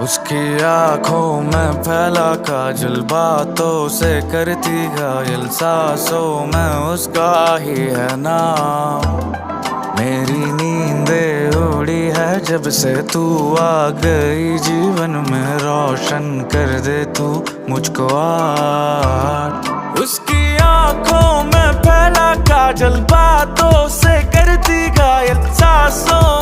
उसकी आंखों में फैला काजल, बातों से करती घायल, सांसों में उसका ही है नाम। मेरी नींदें उड़ी है जब से तू आ गई जीवन में, रोशन कर दे तू मुझको आज। उसकी आंखों में फैला काजल, बातों से करती घायल, सांसों